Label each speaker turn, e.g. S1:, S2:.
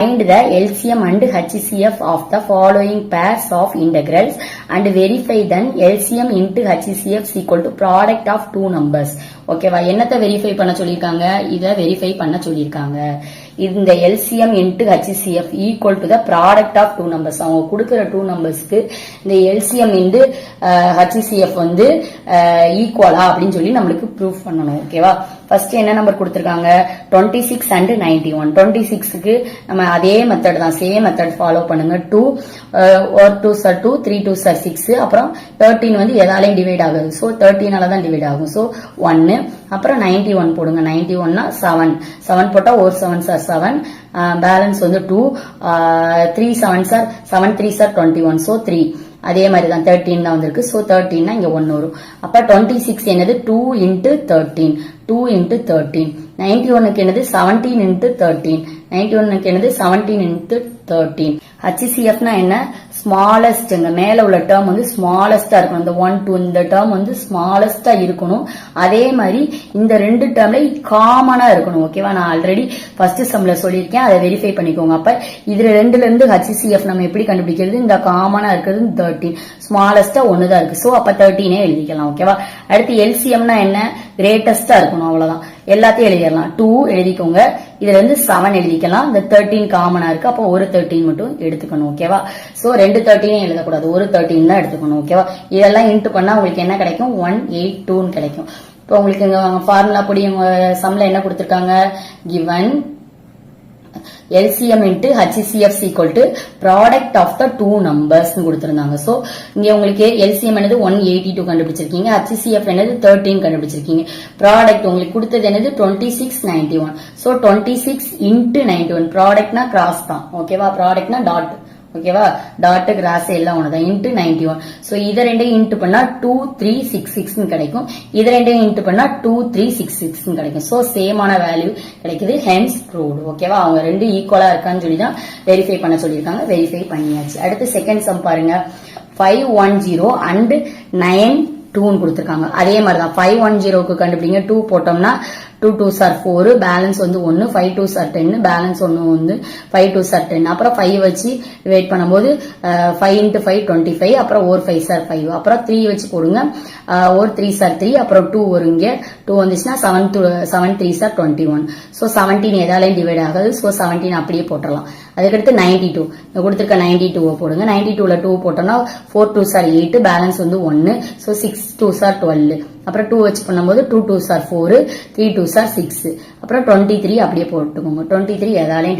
S1: Find the LCM and HCF of the following pairs of integrals and verify then LCM into HCF is equal to product of two numbers. ஓகேவா, என்னத்தை verify பண்ண சொல்லியிருக்காங்க? இதை verify பண்ண சொல்லியிருக்காங்க. இந்த LCM into HCF equal to the product of two numbers. அவங்க கொடுக்கிற டூ நம்பர்ஸ்க்கு இந்த LCM into HCF வந்து ஈக்குவலா அப்படின்னு சொல்லி நம்மளுக்கு ப்ரூஃப் பண்ணணும். ஓகேவா, ஃபர்ஸ்ட் என்ன நம்பர் கொடுத்திருக்காங்க? 26 and 91. 26க்கு நம்ம அதே மெத்தட் தான், சேம் மெத்தட் ஃபாலோ பண்ணுங்க. 2 or 2 sir 2, 3 2 sir 6. அப்புறம் 13 வந்து எதாலையும் டிவைட் ஆகுது, ஸோ 13ஆல தான் டிவைட் ஆகும், ஸோ 1. அப்புறம் 91 போடுங்க. 91னா 7 7 போட்டா ஒரு 7 சார் 7, பேலன்ஸ் வந்து 2, 3 7 சார் 7 3 சார் 21, ஸோ 3. அதே மாதிரி தான் 13 தான் வந்திருக்கு, ஸோ 13னா இங்க 1 வரும். அப்ப 26 என்னது? 2 into 13, 2 into 13. 91க்கு என்னது? 17 into 13. 91க்கு என்னது? 17 into 13. HCFனா என்ன? ஸ்மாலஸ்ட். மேல உள்ள டேர்ம் வந்து ஸ்மாலஸ்டா இருக்கணும். இந்த 1 2 இந்த டேர்ம் வந்து ஸ்மாலஸ்டா இருக்கணும். அதே மாதிரி இந்த ரெண்டு டேர்ம்ல காமனா இருக்கணும். ஓகேவா, நான் ஆல்ரெடி ஃபர்ஸ்ட் சம்ல சொல்லியிருக்கேன், அதை வெரிஃபை பண்ணிக்கோங்க. அப்ப இதுல ரெண்டுல இருந்து HCF நம்ம எப்படி கண்டுபிடிக்கிறது? இந்த காமனா இருக்கிறது 13, ஸ்மாலஸ்டா ஒண்ணுதான் இருக்கு, சோ அப்ப 13 எழுதிக்கலாம். ஓகேவா, அடுத்து LCMனா என்ன? கிரேட்டஸ்டா இருக்கணும், அவ்வளவுதான். எல்லாத்தையும் எழுதிடலாம். 2 எழுதிக்கோங்க, இதுல இருந்து 7 எழுதிக்கலாம். இந்த 13 காமனா இருக்கு, அப்போ ஒரு 13 மட்டும் எடுத்துக்கணும். ஓகேவா, சோ ரெண்டு 13 எழுதக்கூடாது, ஒரு 13 தான் எடுத்துக்கணும். ஓகேவா, இதெல்லாம் இன்ட்டு பண்ணா உங்களுக்கு என்ன கிடைக்கும்? 182 கிடைக்கும். இப்போ உங்களுக்கு ஃபார்முலா படி சம்ல என்ன கொடுத்திருக்காங்க? given LCM into HCF is equal to product of the two numbers கொடுத்திருந்தாங்க. சோ இங்க உங்களுக்கு LCM என்னது 182 கண்டுபிடிச்சிருக்கீங்க, HCF என்னது 13 கண்டுபிடிச்சிருக்கீங்க. ப்ராடக்ட் உங்களுக்கு கொடுத்தது என்னது? 26 91. சோ 26 into 91, ப்ராடக்ட்னா கிராஸ் தான். ஓகேவா, ப்ராடக்ட்னா டாட். ஓகேவா, டாட் கிராஸ் எல்லாம் ஒண்ணுதான். இன்ட்டு 91. சோ இதை ரெண்டையும் இன்ட்டு பண்ணா 2366 கிடைக்கும், இதை ரெண்டையும் இன்ட்டு பண்ணா 2366 கிடைக்கும். சோ சேமான வேல்யூ கிடைக்குது, ஹென்ஸ் ப்ரூவ்டு. ஓகேவா, அவங்க ரெண்டு ஈக்குவலா இருக்கான்னு சொல்லி தான் வெரிஃபை பண்ண சொல்லியிருக்காங்க, வெரிஃபை பண்ணியாச்சு. அடுத்து செகண்ட் சம் பாருங்க. 510 and 92 கொடுத்திருக்காங்க. அதே மாதிரிதான் 510க்கு கண்டுபிடிங்க. 2 போட்டோம்னா 2 2 சார் 4, பேலன்ஸ் வந்து 1, 5 2 சார் 10, பேலன்ஸ் 1 வந்து 5 2 சார் 10. அப்புறம் 5 வச்சு வெயிட் பண்ணும்போது 5 into 5 25, அப்புறம் ஒரு 5 சார் 5, அப்புறம் 3 வச்சு போடுங்க, ஒரு 3 சார் 3, அப்புறம் 2 வருங்க. 2 வந்துச்சுன்னா 7 3 சார் 21. ஸோ 17 எதாலையும் டிவைட் ஆகாது, ஸோ 17 அப்படியே போட்டுடலாம். அதுக்கடுத்து 92 கொடுத்துருக்க 92 போடுங்க. 92ல 2 போட்டோம்னா 4 2 சார் 8, பேலன்ஸ் வந்து 1, ஸோ 6 2 சார் 12. அப்புறம் 2 வச்சு பண்ணும்போது 2 2 சார் 4, 3 2 சார் 6, அப்புறம் 23 அப்படியே போட்டுக்கோங்க. 23 எதாலையும்